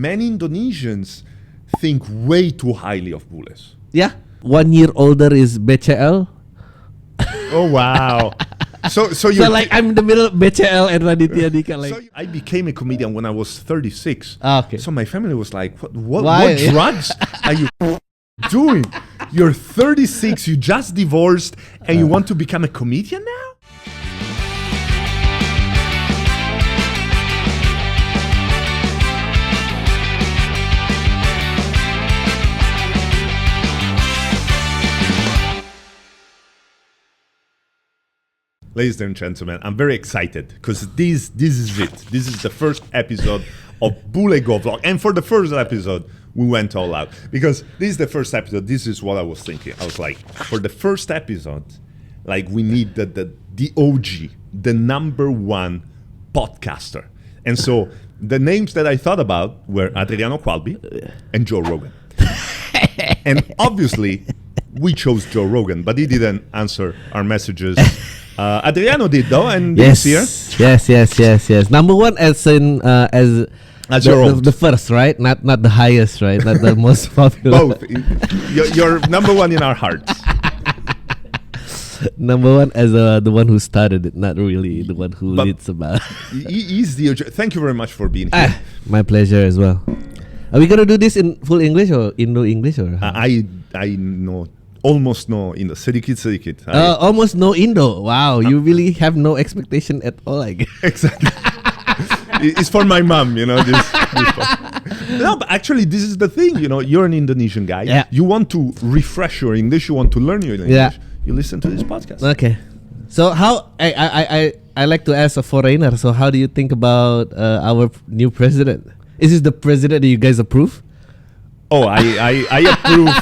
many Indonesians think way too highly of Bules. Yeah. 1 year older is BCL. Oh wow! So like I'm in the middle of BCL and Raditya Dika. Like, so I became a comedian when I was 36. Okay. So my family was like, "What drugs are you doing? You're 36. You just divorced, and you want to become a comedian now?" Ladies and gentlemen, I'm very excited because this is it. This is the first episode of Bule GoVlog. And for the first episode, we went all out. Because this is the first episode, this is what I was thinking. I was like, for the first episode, like we need the OG, the number one podcaster. And so the names that I thought about were Adriano Qalbi and Joe Rogan. And obviously, we chose Joe Rogan, but he didn't answer our messages. Adriano did though, and yes, this year. Yes. Number one as in as the first, right? Not the highest, right? Not the most popular. Both. You're number one in our hearts. Number one as the one who started it, not really the one who leads about. He's the. Thank you very much for being here. My pleasure as well. Are we gonna do this in full English or Indo-English or? I know. Almost no Indo, sedikit. Almost no Indo. Wow, you really have no expectation at all, I guess. Exactly. It's for my mom, you know. This no, but actually, this is the thing. You know, you're an Indonesian guy. Yeah. You want to refresh your English. You want to learn your English. Yeah. You listen to this podcast. Okay. So how I like to ask a foreigner. So how do you think about our new president? Is this the president that you guys approve? Oh, I approve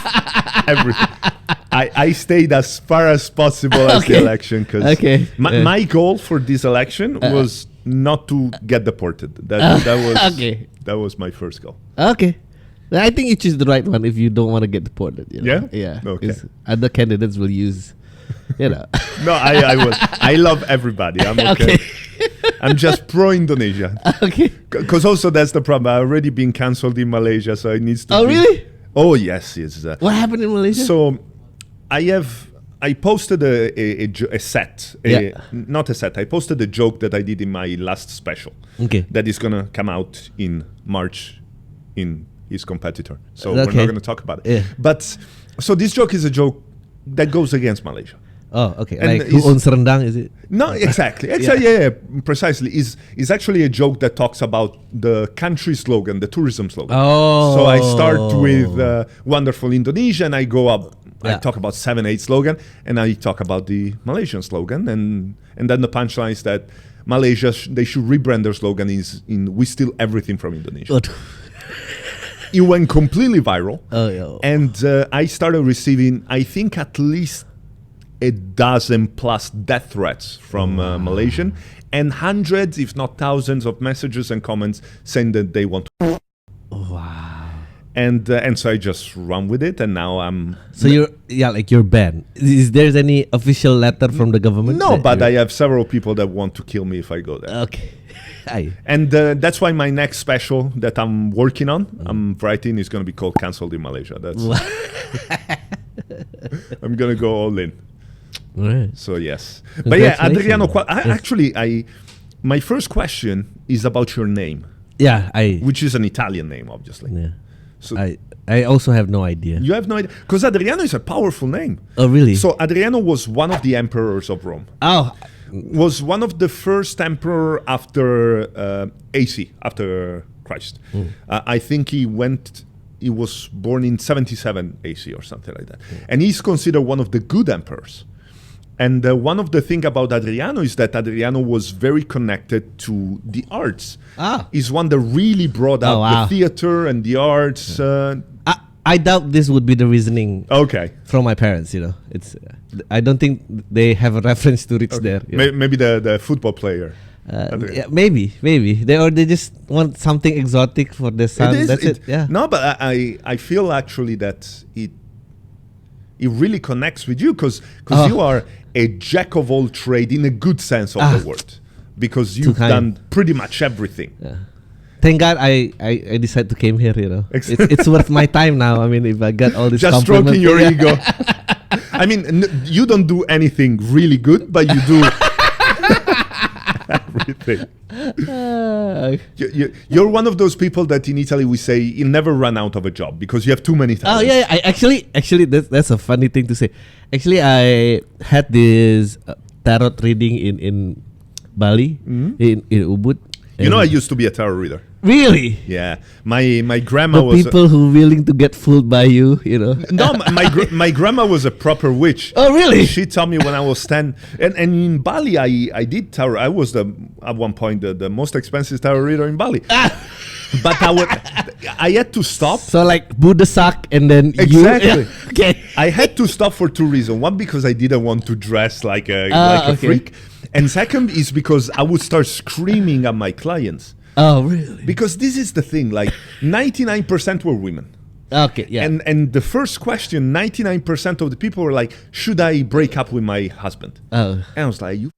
everything. I stayed as far as possible as the election because my goal for this election was not to get deported. That was my first goal. Okay. I think you choose the right one if you don't want to get deported. You know? Yeah? Yeah. Okay. Other candidates will use, you know. No, I love everybody. I'm okay. I'm just pro-Indonesia. Okay. Because also that's the problem. I've already been cancelled in Malaysia, so it needs to be... really? Oh, yes. What happened in Malaysia? So I posted a set. Not a set. I posted a joke that I did in my last special. Okay. That is going to come out in March in his competitor. So we're not going to talk about it. Yeah. But so this joke is a joke that goes against Malaysia. Oh, okay. And like who owns rendang, is it? No, exactly. Yeah, precisely. Is actually a joke that talks about the country slogan, the tourism slogan. Oh. So I start with wonderful Indonesia, and I go up. I talk about 7-8 slogan, and I talk about the Malaysian slogan, and then the punchline is that Malaysia they should rebrand their slogan we steal everything from Indonesia. It went completely viral, and I started receiving, I think, at least a dozen plus death threats from Malaysian, and hundreds, if not thousands, of messages and comments saying that they want to. Wow. And so I just run with it, and now I'm. So you're banned. Is there any official letter from the government? No, but I have several people that want to kill me if I go there. Okay. And that's why my next special that I'm working on, I'm writing, is going to be called "Cancelled in Malaysia." That's. I'm gonna go all in. Right. So yes, but yeah, Adriano. My first question is about your name. Yeah, which is an Italian name, obviously. Yeah. So I also have no idea. You have no idea because Adriano is a powerful name. Oh, really? So Adriano was one of the emperors of Rome. Oh. Was one of the first emperor after AC, after Christ. I think he was born in 77 AC or something like that. And he's considered one of the good emperors. And one of the things about Adriano is that Adriano was very connected to the arts. He's one that really brought out the theater and the arts. I doubt this would be the reasoning. Okay. From my parents, you know, it's. I don't think they have a reference to reach there. Maybe the football player. Yeah, maybe they just want something exotic for their son. That's it. Yeah. No, but I feel actually that it really connects with you because you are a jack of all trade in a good sense of the word, because you've done pretty much everything. Yeah. Thank God I decided to came here. It's worth my time now. I mean, if I got all this just compliment, stroking your ego. I mean, you don't do anything really good, but you do everything. You're one of those people that in Italy we say you never run out of a job because you have too many talents. Oh yeah, I actually that's a funny thing to say. Actually, I had this tarot reading in Bali, in Ubud. You know, I used to be a tarot reader. Really? Yeah, my grandma The was people who willing to get fooled by you. no, my grandma was a proper witch. Oh, really? She told me when I was 10, and in Bali I did tarot. I was at one point the most expensive tarot reader in Bali. But I had to stop. So like Buddha suck and then exactly. Okay. I had to stop for two reasons. One, because I didn't want to dress like a freak, and second is because I would start screaming at my clients. Oh, really? Because this is the thing. Like 99% were women. Okay, yeah. And the first question, 99% of the people were like, "Should I break up with my husband?" Oh. And I was like, "You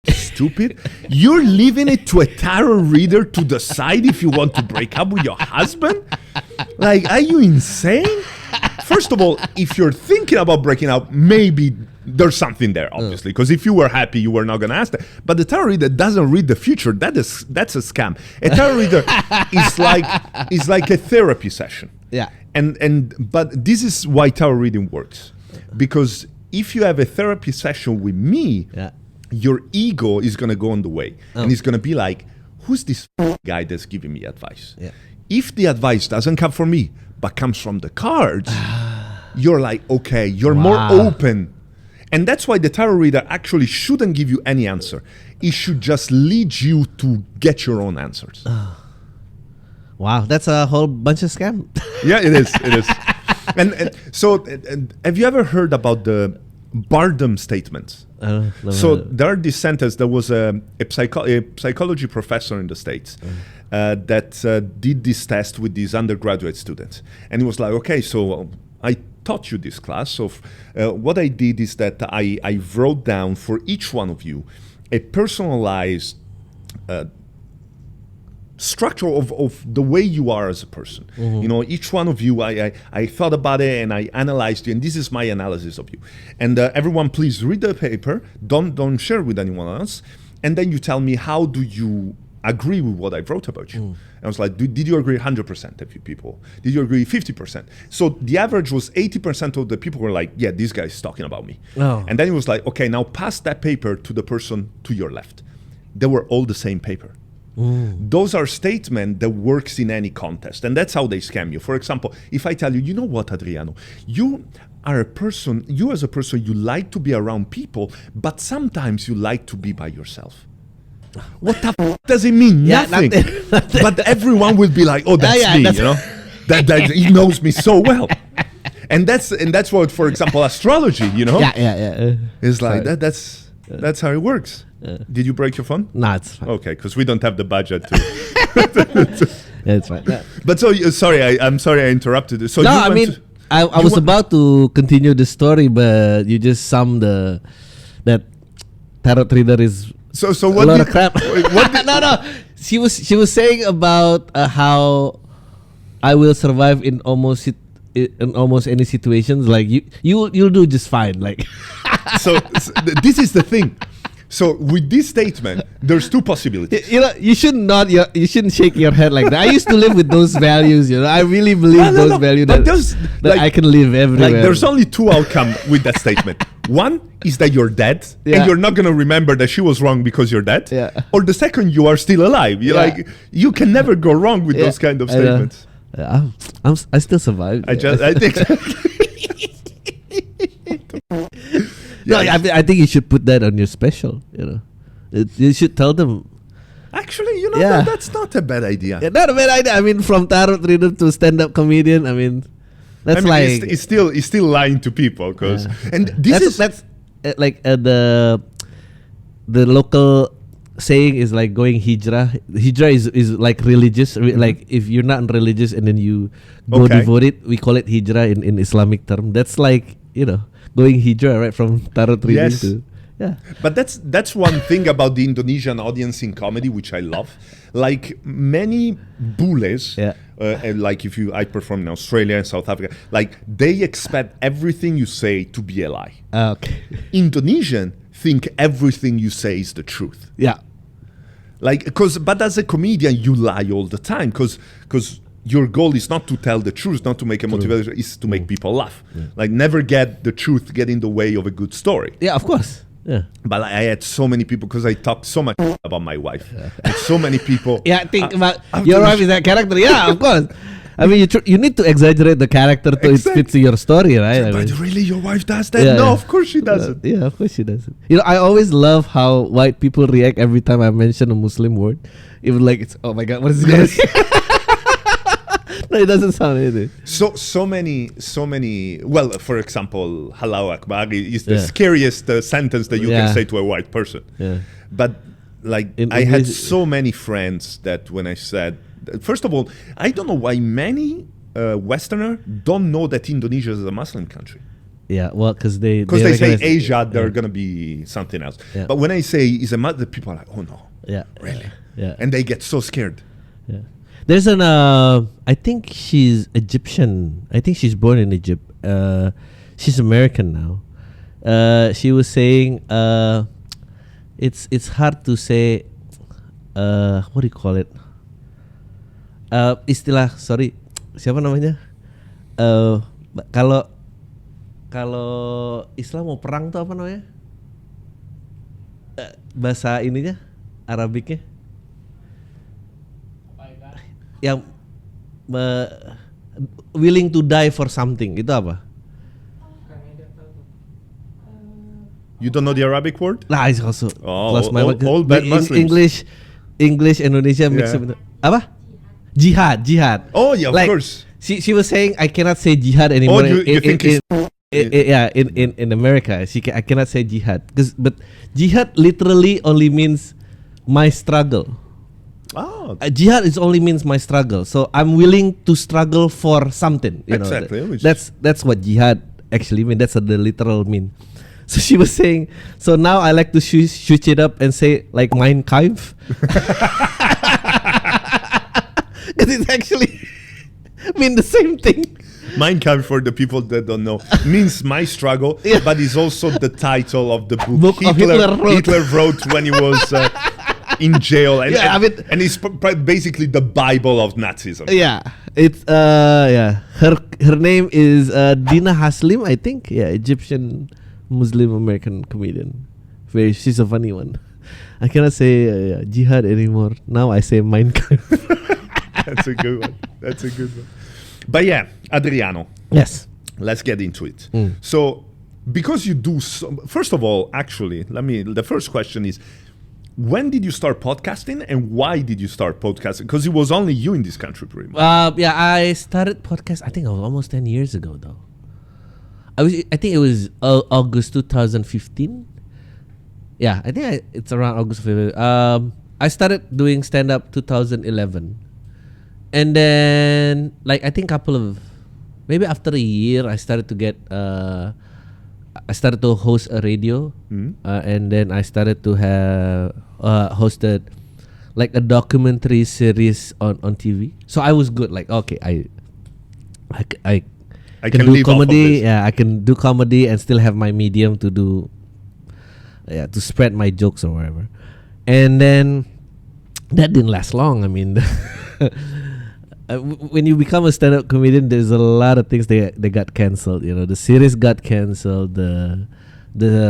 stupid! You're leaving it to a tarot reader to decide if you want to break up with your husband? Like, are you insane? First of all, if you're thinking about breaking up, maybe there's something there, obviously, because if you were happy, you were not going to ask that. But the tarot reader doesn't read the future. That's a scam. A tarot reader is like a therapy session. Yeah. But this is why tarot reading works, because if you have a therapy session with me, your ego is going to go on the way, and it's going to be like, who's this guy that's giving me advice? Yeah. If the advice doesn't come from me, but comes from the cards, you're like, okay, you're more open. And that's why the tarot reader actually shouldn't give you any answer. It should just lead you to get your own answers. Wow, that's a whole bunch of scam. Yeah, it is. It is. And so, have you ever heard about the Bardem statements? So there are these sentences. There was a psychology professor in the States that did this test with these undergraduate students. And he was like, okay, so I taught you this class. So what I did is that I wrote down for each one of you a personalized structure of the way you are as a person. You know, each one of you, I thought about it and I analyzed you, and this is my analysis of you. And everyone, please read the paper. Don't share with anyone else. And then you tell me, how do you agree with what I wrote about you? I was like, did you agree 100% of you people? Did you agree 50%? So the average was 80% of the people were like, yeah, this guy's talking about me. And then it was like, okay, now pass that paper to the person to your left. They were all the same paper. Those are statements that works in any contest, and that's how they scam you. For example, if I tell you, you know what, Adriano, you as a person, you like to be around people, but sometimes you like to be by yourself. What the f does it mean? Nothing. But everyone will be like, oh, that's me, you know? That he knows me so well. And that's what, for example, astrology, you know? Yeah. It's like that's how it works. Did you break your phone? No, it's fine. Okay, because we don't have the budget to. Yeah, it's fine. Yeah. But so, I'm sorry I interrupted. So no, I mean, I was about to continue the story, but you just summed that tarot reader is so a what lot of crap. No. She was saying about how I will survive in almost any situations. Like you'll do just fine. Like so this is the thing. So with this statement, there's two possibilities. You know, you shouldn't shake your head like that. I used to live with those values. You know, I really believe those values that like, I can live everywhere. Like, there's only two outcomes with that statement. One is that you're dead, and you're not gonna remember that she was wrong because you're dead. Yeah. Or the second, you are still alive. You're like, you can never go wrong with those kind of statements. I still survived. I think. No, I think you should put that on your special. You know, you should tell them. Actually, you know, that's not a bad idea. Yeah, not a bad idea. I mean, from tarot reader to stand-up comedian. I mean, that's it's still lying to people, because and that's the local saying is like going hijrah. Hijrah is like religious. Like if you're not religious and then you go devoted, we call it hijrah in Islamic term. That's like, you know, going hijrah, right, from tarot reading to Yeah. But that's one thing about the Indonesian audience in comedy, which I love. Like many bules, and like I perform in Australia and South Africa, like they expect everything you say to be a lie. Okay. Indonesian think everything you say is the truth. Yeah. Like, but as a comedian, you lie all the time because your goal is not to tell the truth, not to make a motivation, is to make people laugh. Yeah. Like, never get the truth get in the way of a good story. Yeah, of course. Yeah. But I had so many people, because I talk so much about my wife. Yeah. And so many people. Yeah, think about your wife is that character. Yeah, of course. I mean, you need to exaggerate the character to it fits your story, right? But really, your wife does that? No, of course she doesn't. Yeah, of course she doesn't. You know, I always love how white people react every time I mention a Muslim word. Even like it's, oh my God, what is he gonna say? No, it doesn't sound anything. So many. Well, for example, "Allahu Akbar" is the scariest sentence that you can say to a white person. Yeah. But like, I had so many friends that when I said, first of all, I don't know why many Westerner don't know that Indonesia is a Muslim country. Yeah, well, because they say Asia, they're gonna be something else. Yeah. But when I say is a Muslim, people are like, oh no, really, and they get so scared. Yeah. There's I think she's Egyptian. I think she's born in Egypt. She's American now. She was saying, it's hard to say, what do you call it? Istilah, sorry, siapa namanya? Kalau Islam mau perang tuh apa namanya? Bahasa ininya, Arabiknya? Yang willing to die for something, itu apa? You don't know the Arabic word? Nah, it's also all bad Muslims. English, Indonesia mix up. Apa? Jihad. Oh yeah, of course. She was saying I cannot say jihad anymore. Oh, you think in America, I cannot say jihad but jihad literally only means my struggle. Oh, jihad is only means my struggle. So I'm willing to struggle for something. You exactly. know, that's what jihad actually means. That's the literal mean. So she was saying. So now I like to switch it up and say like Mein Kampf. Because it's actually mean the same thing. Mein Kampf, for the people that don't know, means my struggle, but it's also the title of the book Hitler wrote when he was in jail, and it's basically the Bible of Nazism. Yeah, it's Her name is Dina Haslim, I think. Yeah, Egyptian Muslim American comedian. She's a funny one. I cannot say jihad anymore. Now I say Mein Kampf. That's a good one. But yeah, Adriano. Yes. Let's get into it. So, because you do first of all, actually, the first question is, when did you start podcasting and why did you start podcasting? Because it was only you in this country, pretty much. I started podcast, I think it was almost 10 years ago, though. I think it was August 2015. Yeah, I think it's around August 2015. I started doing stand-up 2011. And then, like, I think maybe after a year, I started to get, I started to host a radio. And then I started to have hosted, like, a documentary series on TV. So I was good. Like, okay, I can do comedy. Yeah, I can do comedy and still have my medium to do, to spread my jokes or whatever. And then that didn't last long. I mean, when you become a stand-up comedian, there's a lot of things they got cancelled. You know, the series got cancelled, the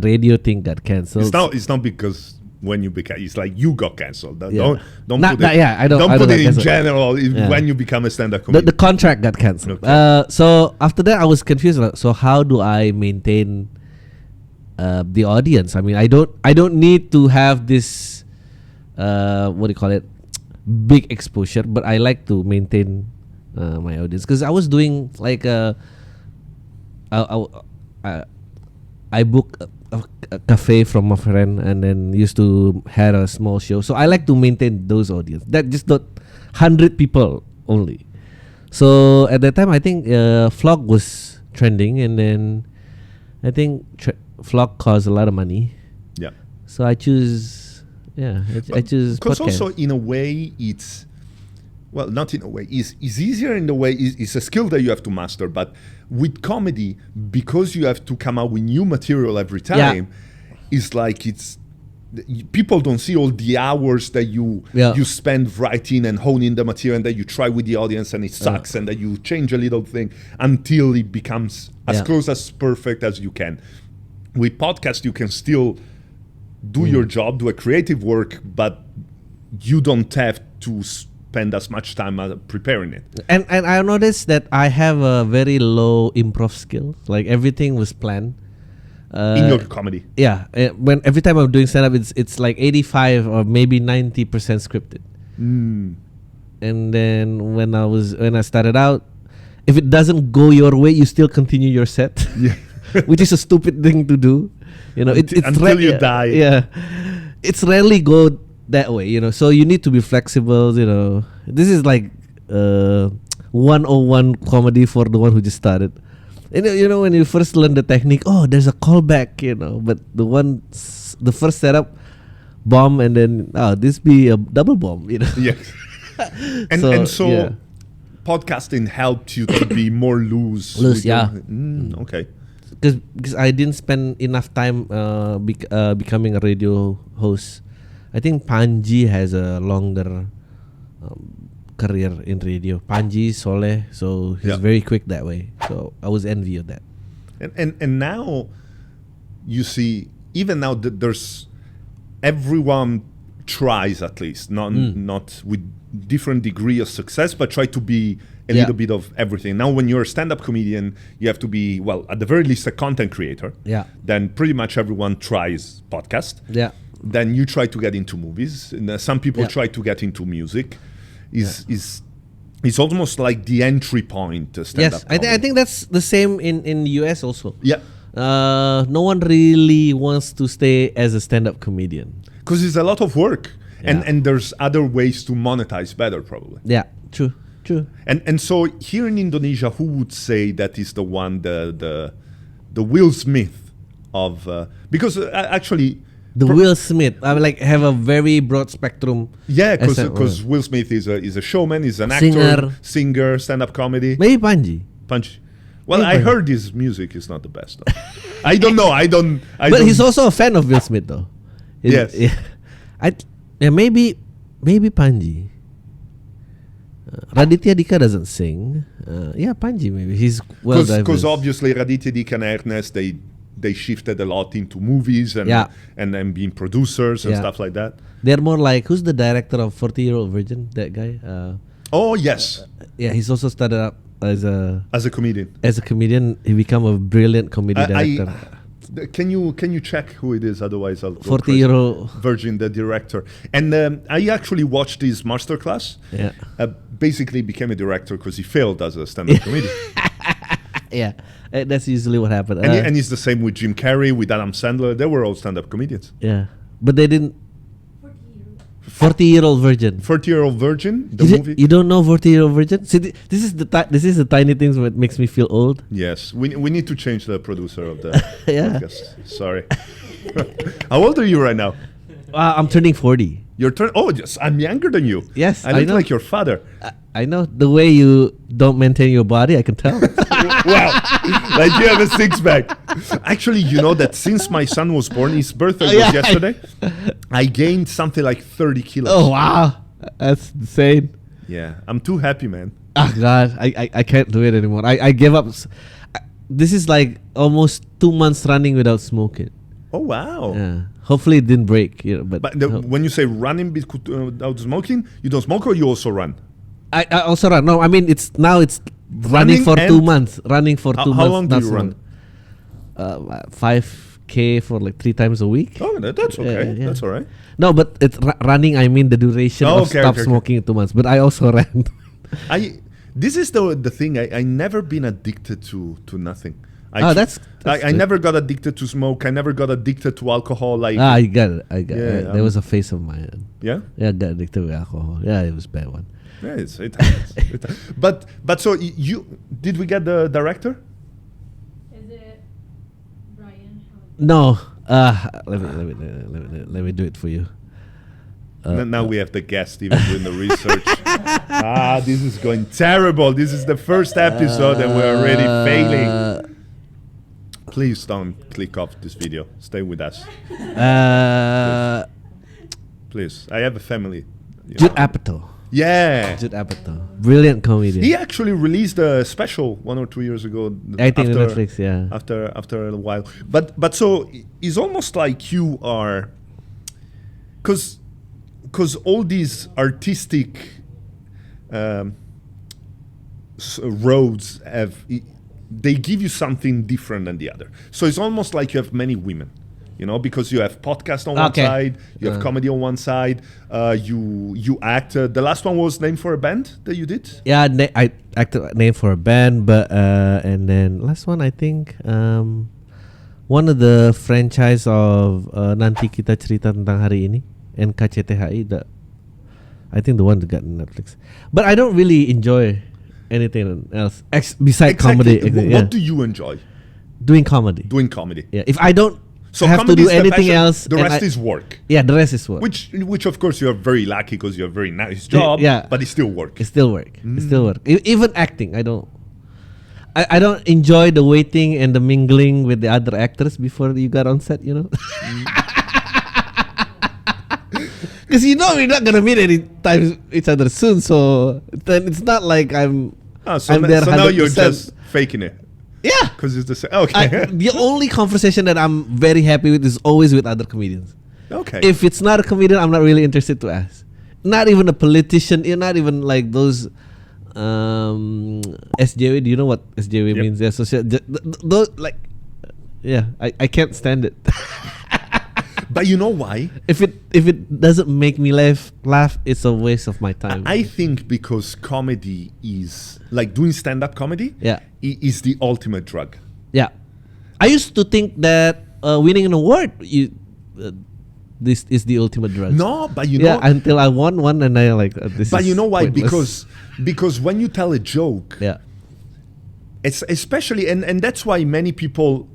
radio thing got cancelled. It's not because when you become, it's like you got cancelled. Don't put it in general. When you become a stand-up comedian, the contract got cancelled. Okay. So after that, I was confused. So how do I maintain the audience? I mean, I don't need to have this what do you call it, big exposure, but I like to maintain my audience, because I was doing like I booked a cafe from a friend and then used to have a small show. So I like to maintain those audience. That just not 100 people only. So at that time, I think vlog was trending, and then I think vlog cost a lot of money. Yeah. So I choose, I choose Because podcast. also in a way it's, well, not in a way, it's easier in the way, it's a skill that you have to master, but with comedy, because you have to come out with new material every time, it's like people don't see all the hours that you spend writing and honing the material, and that you try with the audience and it sucks, and that you change a little thing until it becomes as close as perfect as you can. With podcast, you can still do your job, do a creative work, but you don't have to spend as much time preparing it. And I noticed that I have a very low improv skill. Like everything was planned. In your comedy. Yeah. When every time I'm doing stand up, it's like 85 or maybe 90% scripted. And then when I started out, if it doesn't go your way, you still continue your set. Yeah. Which is a stupid thing to do. You know, it's until you die. Yeah. It's rarely go that way, you know. So you need to be flexible, you know. This is like 101 comedy for the one who just started. You know, when you first learn the technique, there's a callback, you know. But the first setup, bomb, and then this be a double bomb, you know. Yeah. And so podcasting helped you to be more loose. Okay. Because I didn't spend enough time becoming a radio host. I think Panji has a longer career in radio. Panji, Soleh, so he's very quick that way. So I was envy of that. And now you see, even now that there's everyone tries at least, not with different degree of success, but try to be a little bit of everything. Now, when you're a stand-up comedian, you have to be, well, at the very least, a content creator. Yeah. Then pretty much everyone tries podcast. Yeah. Then you try to get into movies. And some people try to get into music. Is almost like the entry point to stand-up comedy. I think that's the same in US also. Yeah. No one really wants to stay as a stand-up comedian. Because it's a lot of work. Yeah. And there's other ways to monetize better, probably. Yeah, true. And so here in Indonesia, who would say that is the one, the Will Smith of because actually Will Smith, I mean, like have a very broad spectrum. Yeah, because Will Smith is a showman, is an actor, singer, stand-up comedy. Maybe Panji. Well, I heard his music is not the best. I don't know. But he's also a fan of Will Smith, though. Yes. Maybe Panji. Raditya Dika doesn't sing. Panji maybe. He's well diverse. Because obviously Raditya Dika and Ernest, they shifted a lot into movies and being producers and stuff like that. They're more like, who's the director of 40-Year-Old Virgin? That guy. Oh yes. He's also started up as a comedian. As a comedian, he became a brilliant comedy director. Can you check who it is? Otherwise, I'll 40-Year-Old Virgin, the director. And I actually watched his masterclass. Yeah. Basically became a director because he failed as a stand-up comedian. Yeah, that's usually what happened. And it's the same with Jim Carrey, with Adam Sandler. They were all stand-up comedians. Yeah, but they didn't. 40-Year-Old Virgin. 40-Year-Old Virgin, the movie. You don't know 40-Year-Old Virgin? See, this is the tiny things that makes me feel old. Yes, we need to change the producer of the podcast. Sorry. How old are you right now? I'm turning 40. Oh, yes, I'm younger than you. Yes, I look like your father. I know. The way you don't maintain your body, I can tell. Wow. Like you have a six-pack. Actually, you know that since my son was born, his birthday was yesterday, I gained something like 30 kilos. Oh, wow. That's insane. Yeah, I'm too happy, man. Oh, God. I can't do it anymore. I gave up. This is like almost 2 months running without smoking. Oh, wow. Yeah. Hopefully it didn't break. But when you say running without smoking, you don't smoke or you also run? I also run. No, I mean, it's running for 2 months. Running for 2 months. How long do you run? 5K for like 3 times a week. Oh, that's okay. Yeah. That's all right. No, but it's running. I mean the duration of smoking in 2 months. But I also ran. This is the thing. I never been addicted to nothing. That's I never got addicted to smoke. I never got addicted to alcohol. I got it. There was a phase of mine. Yeah? Yeah, I got addicted to alcohol. Yeah, it was a bad one. Yeah, it happens. But so did we get the director? Is it Brian? No, Let me do it for you. Now we have the guest even doing the research. This is going terrible. This is the first episode and we're already failing. Please don't click off this video. Stay with us. Please. I have a family. Judd Apatow. Yeah. Judd Apatow. Brilliant comedian. He actually released a special 1 or 2 years ago. I think on Netflix, yeah. After a while. But so it's almost like you are... Because all these artistic roads they give you something different than the other. So it's almost like you have many women, because you have podcast on one side, you have comedy on one side, you act. The last one was Name for a Band that you did? Yeah, I acted Name for a Band, but and then last one I think one of the franchise of Nanti Kita Cerita Tentang Hari Ini, NKCTHI, I think the one that got on Netflix. But I don't really enjoy anything else besides comedy. What do you enjoy? Doing comedy. Yeah. If I don't have to do anything else, the rest is work. Yeah, the rest is work. Which of course you are very lucky because you have a very nice job. Yeah. But it's still work. It's still work. Even acting, I don't enjoy the waiting and the mingling with the other actors before you got on set. Because we're not gonna meet any time each other soon, so then it's not like I'm there. So now you're just faking it. Yeah, because it's the same. Okay. The only conversation that I'm very happy with is always with other comedians. Okay. If it's not a comedian, I'm not really interested to ask. Not even a politician. You're not even like those SJW. Do you know what SJW means? Yeah. So those I can't stand it. But you know why? If it doesn't make me laugh, it's a waste of my time. I think because comedy is like doing stand-up comedy. Yeah, is the ultimate drug. Yeah, I used to think that winning an award, this is the ultimate drug. No, but until I won one and I like this. But is you know why? pointless. Because when you tell a joke, it's especially and that's why many people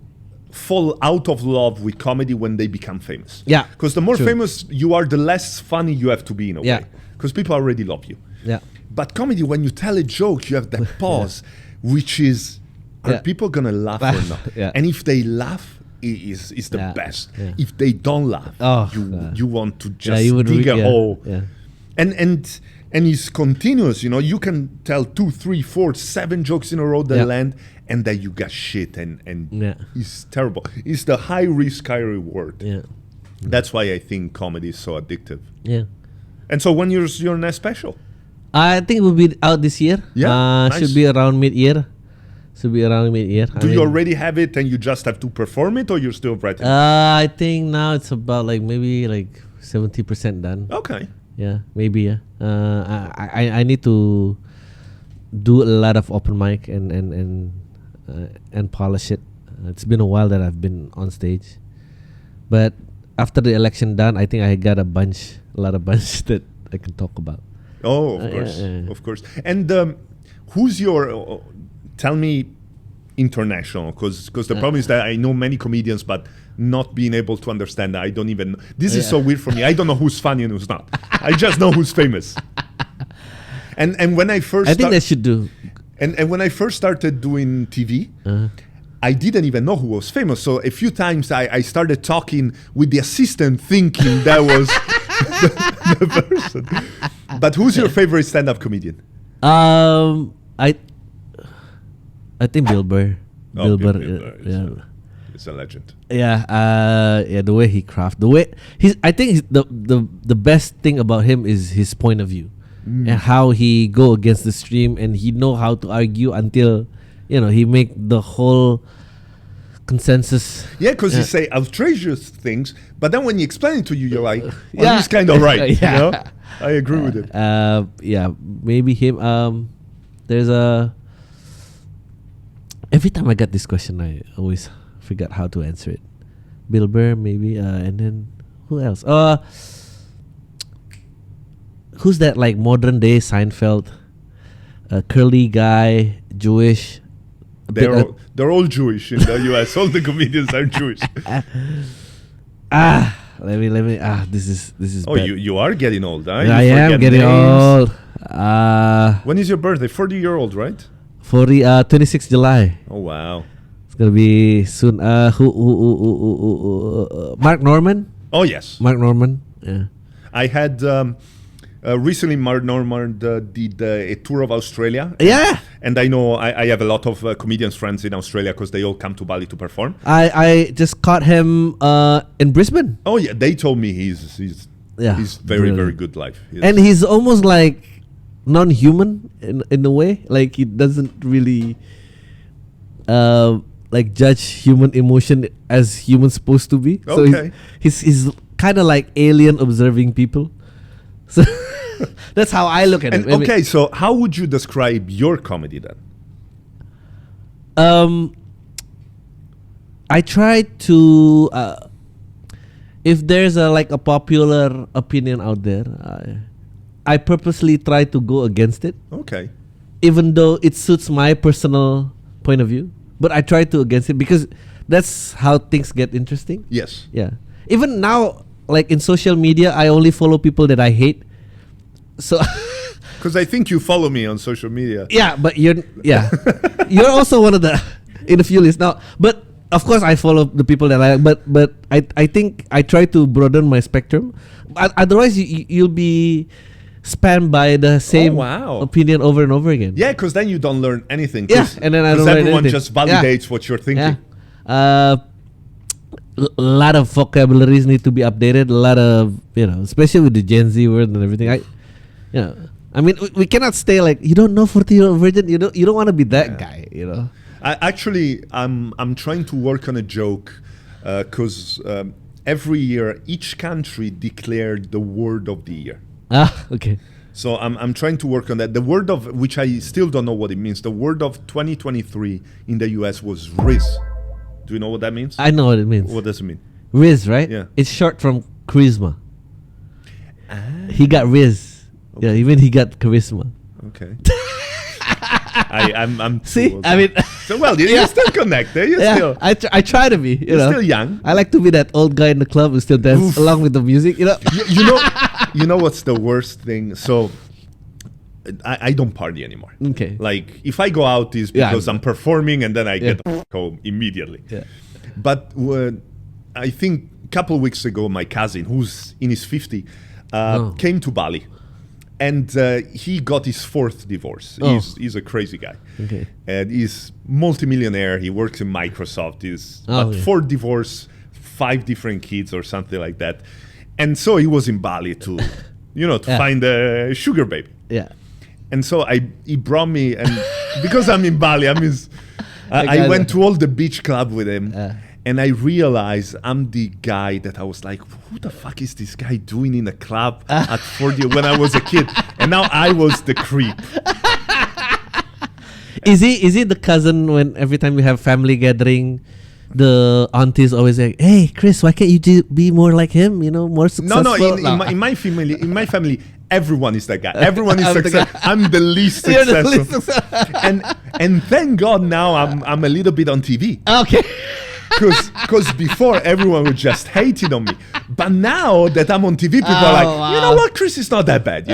fall out of love with comedy when they become famous. Yeah. Because the more famous you are, the less funny you have to be in a way. Because people already love you. Yeah. But comedy, when you tell a joke, you have that pause, which is, are people going to laugh or not? And if they laugh, it's the best. Yeah. If they don't laugh, you want to just dig a hole. Yeah. And it's continuous, you can tell 2, 3, 4, 7 jokes in a row that land, and then you got shit, and it's terrible. It's the high risk, high reward. Yeah. That's why I think comedy is so addictive. Yeah. And so when your next special? I think it will be out this year. Yeah. Nice. Should be around mid-year. Do you already have it and you just have to perform it, or you're still writing? I think now it's about maybe 70% done. Okay. Yeah, maybe. Yeah. I need to do a lot of open mic and polish it. It's been a while that I've been on stage, but after the election done, I think I got a lot of bunch that I can talk about. Oh, of course. And who's your? Tell me, international, because the problem is that I know many comedians, but not being able to understand that. I don't even. This is so weird for me. I don't know who's funny and who's not. I just know who's famous. And when I first, I think they should do. And when I first started doing TV, I didn't even know who was famous. So a few times I started talking with the assistant, thinking that was the person. But who's your favorite stand-up comedian? I think Bill Burr. Bill Burr, it's a legend. Yeah, the way he crafts, I think the best thing about him is his point of view, and how he go against the stream, and he know how to argue until, he make the whole consensus. Yeah, because he say outrageous things, but then when he explain it to you, you're like, he's kind of right. I agree with it. Maybe him. There's every time I get this question, I always forget how to answer it. Bill Burr, maybe, and then who else? Who's that modern day Seinfeld? Curly guy, Jewish. They're all Jewish in the US. All the comedians are Jewish. Let me. This is. Oh, bad. you are getting old, huh? I You am forget getting names. old. When is your birthday? 40-year-old, right? 26 July. Oh wow. It's gonna be soon. Mark Norman. Oh yes. Mark Norman. Yeah. I had recently Mark Norman did a tour of Australia. Yeah. And I know I have a lot of comedians friends in Australia because they all come to Bali to perform. I just caught him in Brisbane. Oh yeah, they told me he's very brilliant. very good live. And he's almost like non-human in a way. Like he doesn't really like judge human emotion as humans supposed to be. So Okay. he's kind of like alien observing people. So that's how I look at And it. I mean, okay, so how would you describe your comedy then? I try to if there's a popular opinion out there, I purposely try to go against it, Okay. even though it suits my personal point of view. But I try to against it because that's how things get interesting. Yes. Yeah. Even now, like in social media, I only follow people that I hate. So Because I think you follow me on social media. yeah, but you're also one of the in a few lists now. But of course, I follow the people that I like. But I think I try to broaden my spectrum. Otherwise, you'll be spammed by the same wow. opinion over and over again. Yeah, because then you don't learn anything. Yeah, and then I don't learn everyone anything. just validates what you're thinking. Yeah. A lot of vocabularies need to be updated. A lot of especially with the Gen Z word and everything. I mean, we cannot stay like you don't know 40-year-old virgin. You don't want to be that guy. I'm trying to work on a joke because every year each country declared the word of the year. Okay. So I'm trying to work on that. The word of which I still don't know what it means. The word of 2023 in the US was Riz. Do you know what that means? I know what it means. What does it mean? Riz, right? Yeah. It's short from charisma. He got Riz. Okay. Yeah, even he got charisma. Okay. I'm too See, old. I mean, So well, you're still connected. You're yeah, still I try to be. you're still young. I like to be that old guy in the club who still dance along with the music. You know what's the worst thing? So I don't party anymore. Okay. Like if I go out is Yeah, because I'm performing and then I Yeah. get home immediately. Yeah. But I think a couple of weeks ago, my cousin, who's in his 50, came to Bali. And he got his fourth divorce. Oh. He's a crazy guy. Okay. And he's multimillionaire. He works in Microsoft. But Yeah. 4 divorce, 5 different kids or something like that. And so he was in Bali to find a sugar baby. Yeah. And so he brought me, and because I'm in Bali, I went to all the beach club with him. And I realized I'm the guy that I was like, who the fuck is this guy doing in a club at 40 when I was a kid? And now I was the creep. Is he the cousin when every time we have family gathering, the aunties always like, "Hey, Chris, why can't you be more like him? More successful." In my family, everyone is that guy. Everyone is successful. I'm the least You're the successful. least and thank God now I'm a little bit on TV. Okay. Because before everyone was just hating on me, but now that I'm on TV, people are like, wow. you know what, Chris is not that bad,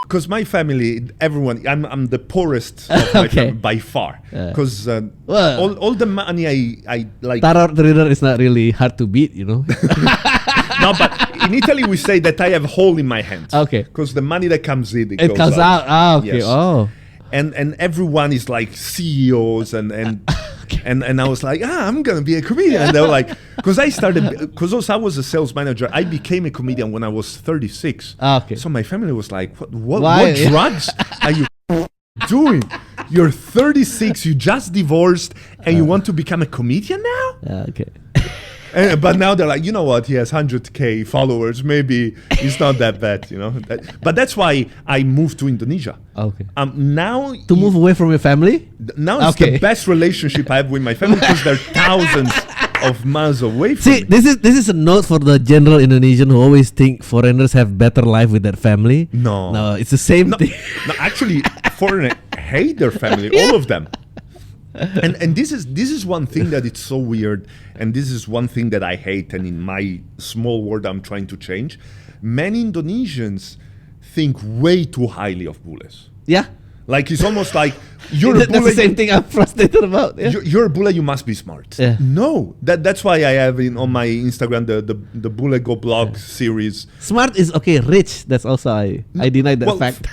Because my family, everyone, I'm the poorest of my Okay. family by far. Because Well. all the money I like. Tarot reader is not really hard to beat. No, but in Italy we say that I have a hole in my hand. Okay. Because the money that comes in, It comes out. Okay. Yes. Oh. And everyone is like CEOs and I was like, I'm gonna be a comedian. And they were like, because also I was a sales manager. I became a comedian when I was 36. Okay. So my family was like, what Why? drugs are you doing? You're 36. You just divorced and you want to become a comedian now? Okay. But now they're like, you know what? He has 100K followers. Maybe it's not that bad, But that's why I moved to Indonesia. Okay. Now To move away from your family? Now it's the best relationship I have with my family because they're thousands of miles away from See, me. this is a note for the general Indonesian who always think foreigners have better life with their family. No. it's the same thing. No, actually, foreigners hate their family, all of them. and this is one thing that it's so weird, and this is one thing that I hate, and in my small world I'm trying to change. Many Indonesians think way too highly of bules. Yeah. Like it's almost like you're a That's bule. the same thing I'm frustrated about. Yeah. You're a bule, you must be smart. Yeah. No, that's why I have on my Instagram the Bule GoVlog series. Smart is okay. Rich, that's also I deny that fact.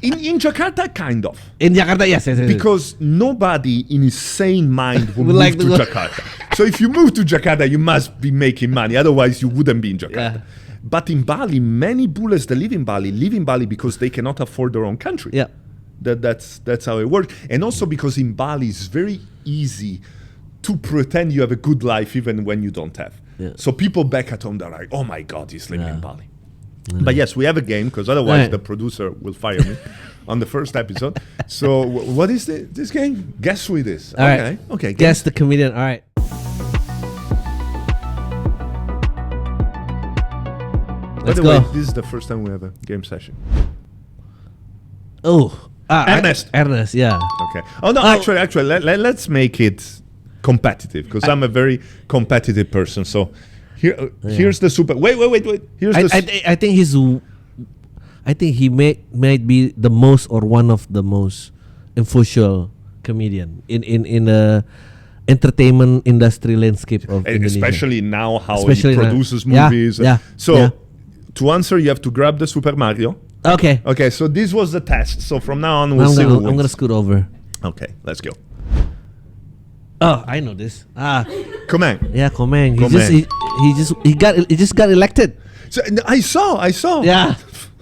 In Jakarta, kind of. In Jakarta, yes. Because nobody in his sane mind would move like to Jakarta. So if you move to Jakarta, you must be making money. Otherwise, you wouldn't be in Jakarta. Yeah. But in Bali, many bules that live in Bali because they cannot afford their own country. Yeah. That's how it works. And also because in Bali, it's very easy to pretend you have a good life even when you don't have. Yeah. So people back at home, they're like, oh my God, he's living in Bali. But yes, we have a game because otherwise the producer will fire me on the first episode. So what is this game? Guess who it is. All right. Okay. Guess the comedian. All right. By Let's the go. way, this is the first time we have a game session. Oh. Ernest. Ernest, yeah. Okay. Oh no, actually, let's make it competitive because I'm a very competitive person. So here's the super. Wait. Here's I think he might be the most or one of the most influential comedian in the entertainment industry landscape of Indonesia. Especially now how Especially he now. produces movies. Yeah. To answer, you have to grab the Super Mario. Okay. Okay, so this was the test. So from now on, we'll see who wins. I'm gonna scoot over. Okay, let's go. Oh, I know this. Come on. Yeah, Komeng. Komeng. He just got elected. So, I saw. Yeah.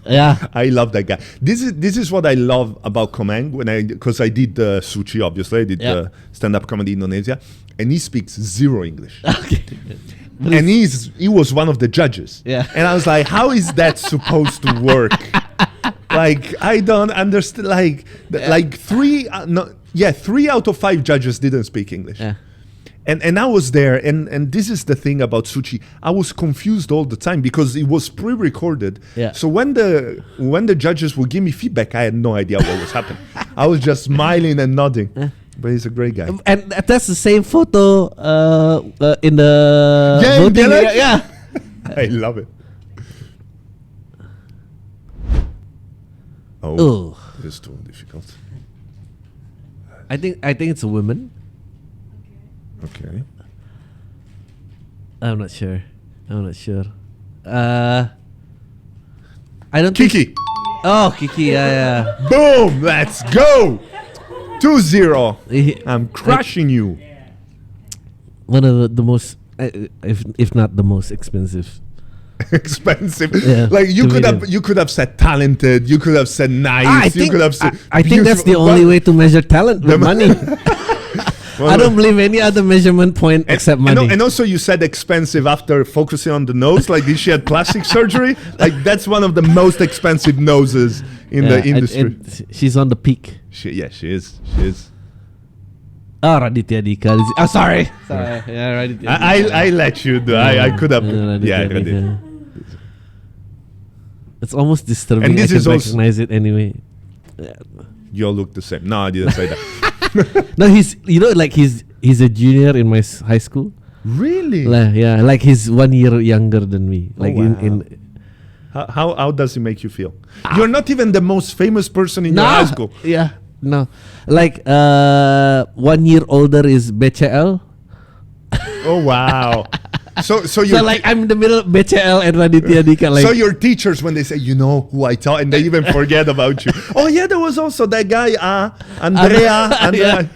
Yeah. I love that guy. This is what I love about Komeng because I did the SUCI, obviously. I did the Stand Up Comedy Indonesia, and he speaks zero English. Okay. And he was one of the judges. Yeah. And I was like, how is that supposed to work? Like, I don't understand. Like 3 out of 5 judges didn't speak English. Yeah. And I was there, and this is the thing about SUCI. I was confused all the time because it was pre-recorded. Yeah. So when the judges would give me feedback, I had no idea what was happening. I was just smiling and nodding. But he's a great guy. And that's the same photo in the voting. Yeah. I love it. Oh, this is too difficult. I think it's a woman. Okay. I'm not sure. I don't Kiki. think. Oh, Kiki. Yeah. Boom! Let's go. 2-0. I'm crushing you. One of the most, if not the most expensive. Expensive. Yeah, like you could have said talented. You could have said nice. I think that's the only way to measure talent with money. I don't believe any other measurement point except money. And also you said expensive after focusing on the nose. Like did she had plastic surgery? Like that's one of the most expensive noses in the industry. And she's on the peak. She is. Oh, Raditya Dika. Oh, sorry. Yeah, Raditya. I let you do. I could have. Yeah, Raditya. It's almost disturbing. And this I is can also recognize it anyway. You all look the same. No, I didn't say that. No, he's a junior in my high school. Really? Like he's 1 year younger than me. Like wow. How does it make you feel? You're not even the most famous person in your high school. Yeah, no. Like 1 year older is BCL. Oh wow. So like I'm in the middle of BCL and Raditya Dika. Like, so your teachers, when they say, you know who I taught, and they even forget about you. Oh yeah, there was also that guy, Andrea.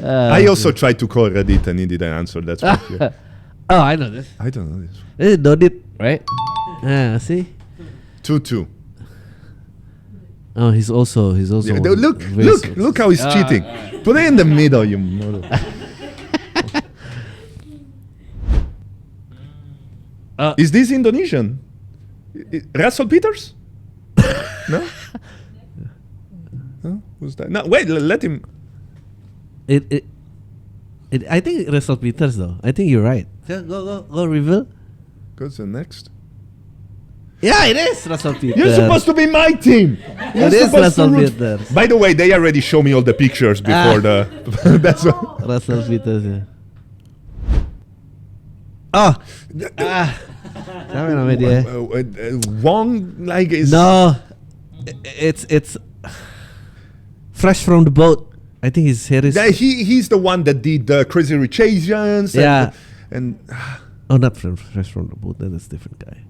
I also tried to call Radit and he didn't answer. That's for sure. Oh, I know this. I don't know this. This is Dodit, right? See? 2-2. Oh, he's also. Yeah, look how he's cheating. Put it in the middle, you mother. Is this Indonesian? Russell Peters? No? No? Who's that? No, wait, let him. I think Russell Peters though. I think you're right. Go reveal. Go to the next. Yeah, it is Russell Peters. You're supposed to be my team. It is Russell Peters. By the way, they already show me all the pictures before the. That's what. Russell Peters. Yeah. Oh. Siapa nama dia? Wong like is. No, it's fresh from the boat. I think his hair is. He's the one that did Crazy Rich Asians. Yeah. And oh, not fresh from the boat. That's a different guy.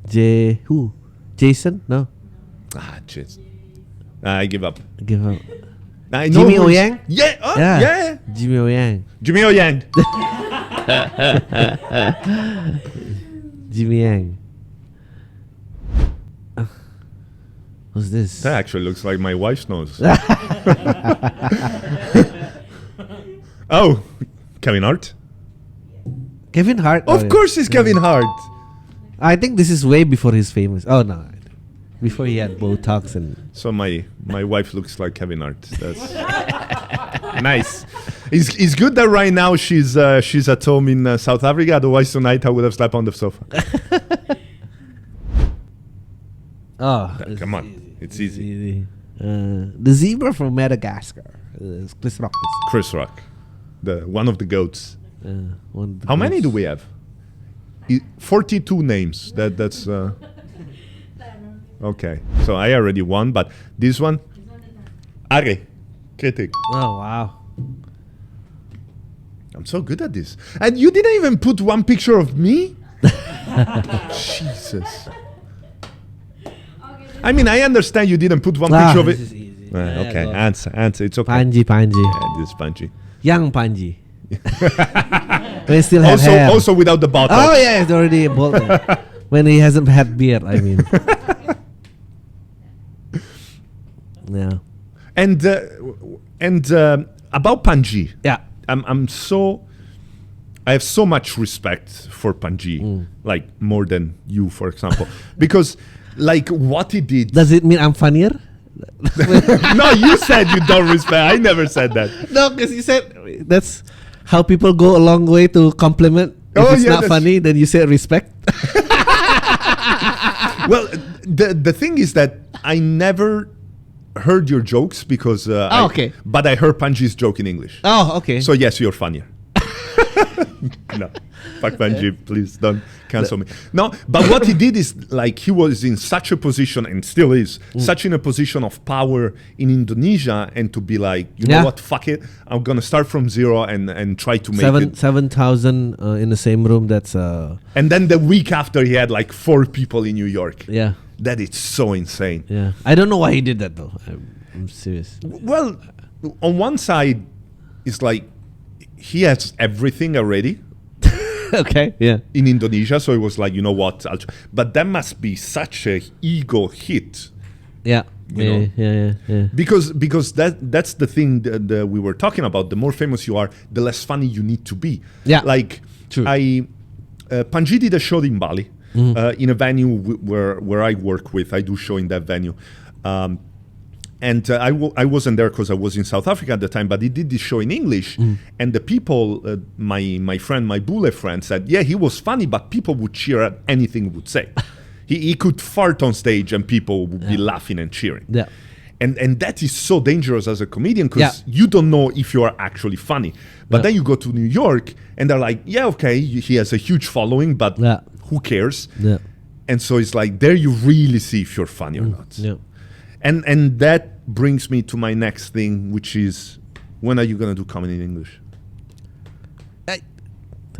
J who? Jason? No. Jeez. I give up. Give up. I know Jimmy O Yang? Yeah. Yeah. Jimmy O Yang. Jimmy O Yang. Jimmy Yang. Who's this? That actually looks like my wife's nose. Oh, Kevin Hart. Kevin Hart. Of course, it's Kevin Hart. I think this is way before he's famous. Oh no, before he had Botox and. So my wife looks like Kevin Hart. That's nice. It's good that right now she's at home in South Africa. Otherwise tonight I would have slept on the sofa. Oh, come on, it's easy. The zebra from Madagascar. Chris Rock. Chris Rock, one of the goats. How many do we have? 42 names. That's. Okay, so I already won, but this one, Are, critic. Oh wow! I'm so good at this, and you didn't even put one picture of me. Jesus. I mean, I understand you didn't put one picture of it. This is easy. Okay, answer. It's okay. Panji. Yeah, this is Panji. Young Panji. They still have hair. Also without the bottle. Oh yeah, it's already bald. When he hasn't had beard, I mean. Yeah. And about Panji. Yeah. I have so much respect for Panji, like more than you, for example, because like what he did. Does it mean I'm funnier? No, you said you don't respect. I never said that. No, because you said that's how people go a long way to compliment. If it's not funny, then you say respect. Well, the thing is that I never heard your jokes because okay. But I heard Panji's joke in English. Oh, okay. So yes, you're funnier. No, fuck Panji, please don't cancel me. No, but what he did is like he was in such a position and still is such in a position of power in Indonesia, and to be like, you know what, fuck it, I'm gonna start from zero and try to make 7,000 in the same room. That's and then the week after he had like 4 people in New York. Yeah, that is so insane. Yeah, I don't know why he did that though. I'm serious. Well, on one side, it's like he has everything already. Okay, yeah. In Indonesia, so it was like, you know what? But that must be such a ego hit. Yeah, you know? Yeah. Because that's the thing that we were talking about. The more famous you are, the less funny you need to be. Yeah, like true. Panji did a show in Bali, in a venue where I work with. I do show in that venue. And I wasn't there because I was in South Africa at the time, but he did this show in English. And the people, my friend, my Bule friend said, yeah, he was funny, but people would cheer at anything he would say. he could fart on stage and people would be laughing and cheering. Yeah. And that is so dangerous as a comedian because you don't know if you are actually funny. But then you go to New York and they're like, yeah, okay, he has a huge following, but who cares? Yeah. And so it's like, there you really see if you're funny or not. Yeah. And that brings me to my next thing, which is, when are you going to do comedy in English?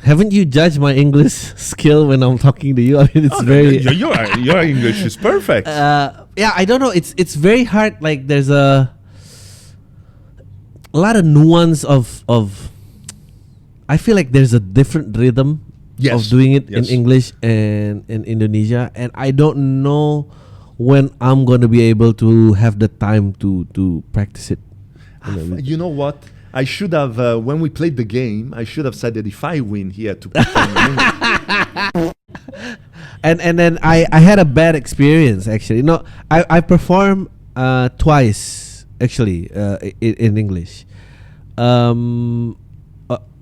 Haven't you judged my English skill when I'm talking to you? I mean, it's very... Your English is perfect. Yeah, I don't know. It's very hard. Like, there's a lot of nuance of... I feel like there's a different rhythm of doing it in English and in Indonesia. And I don't know when I'm going to be able to have the time to practice it. You know what? I should have, when we played the game, I should have said that if I win, he had to perform in English. And then I had a bad experience, actually. No, I performed twice, actually, in English.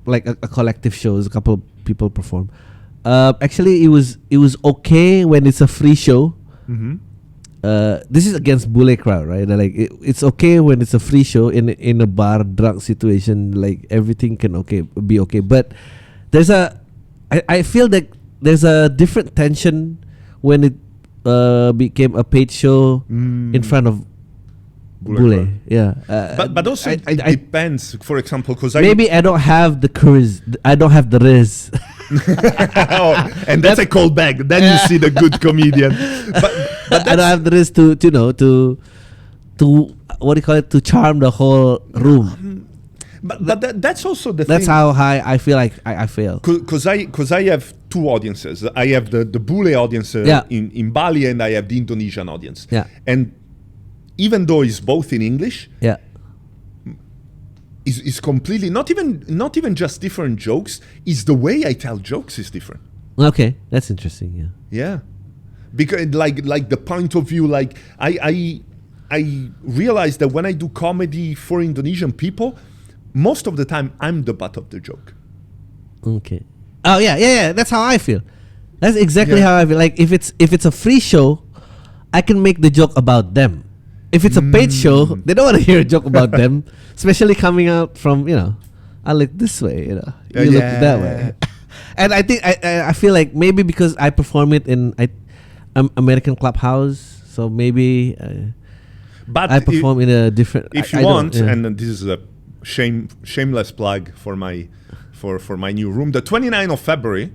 Like a collective shows, a couple of people perform. Actually, it was okay when it's a free show. Mm-hmm. This is against Bule crowd, right? Like it's okay when it's a free show in a bar drunk situation. Like everything can be okay, but I feel that there's a different tension when it became a paid show in front of Bule. Yeah, but also it depends. For example, because maybe I don't have the courage. I don't have the riz. And that's a callback. Then you see the good comedian. But I don't have the riz to what do you call it, to charm the whole room. But that's also the that's thing. how high I feel like I fail. Because I have two audiences. I have the Bule audience in Bali, and I have the Indonesian audience. Yeah. And even though it's both in English, Yeah. is completely not even just different jokes. Is the way I tell jokes is different. Okay, that's interesting. Yeah. Yeah, because like the point of view, like I realize that when I do comedy for Indonesian people, most of the time I'm the butt of the joke. Okay. Oh yeah. That's how I feel. That's exactly how I feel. Like if it's a free show, I can make the joke about them. If it's a paid show, they don't want to hear a joke about them, especially coming out from, I look this way, you look that way. And I think I feel like maybe because I perform it in American Clubhouse, so maybe but I perform in a different. If you want, and this is a shameless plug for my new room. The 29th of February,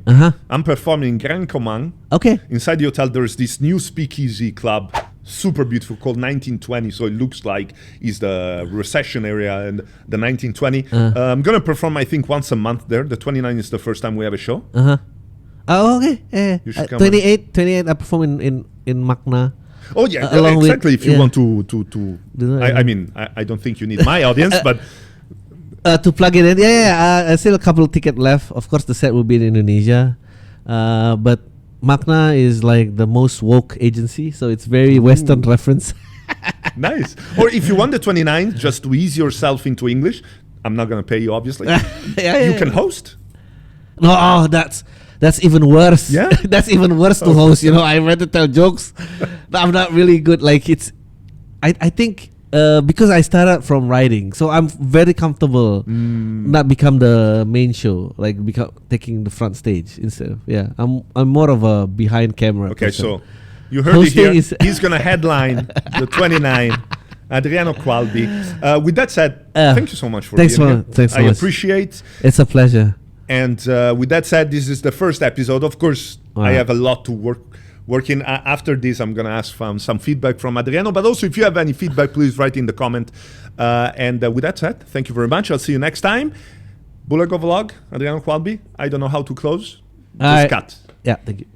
I'm performing in Grand Comang. Okay. Inside the hotel, there's this new speakeasy club, super beautiful, called 1920. So it looks like it's the recession area and the 1920. I'm gonna perform, I think, once a month there. The 29th is the first time we have a show. Oh, okay. Yeah. You should come 28. I perform in Makna. Oh yeah, along exactly. with, if you want to I mean, I don't think you need my audience, but. To plug it in, I still a couple of tickets left. Of course, the set will be in Indonesia, but Makna is like the most woke agency, so it's very Western reference. Nice. Or if you want the 29th, just to ease yourself into English, I'm not gonna pay you, obviously. You can host. No, that's even worse. Yeah, that's even worse to host. I rather tell jokes. I'm not really good. Like I think. Because I started from writing, so I'm very comfortable not become the main show, like taking the front stage instead of I'm more of a behind camera person. So you heard Hosting it here. He's gonna headline the 29. Adriano Qalbi. With that said, thank you so much for being here. Thanks so much. I appreciate. It's a pleasure. And with that said, this is the first episode. Of course, I have a lot to working. After this, I'm going to ask some feedback from Adriano. But also, if you have any feedback, please write in the comment. And with that said, thank you very much. I'll see you next time. Bule GoVlog, Adriano Qalbi. I don't know how to close. Just cut. Yeah, thank you.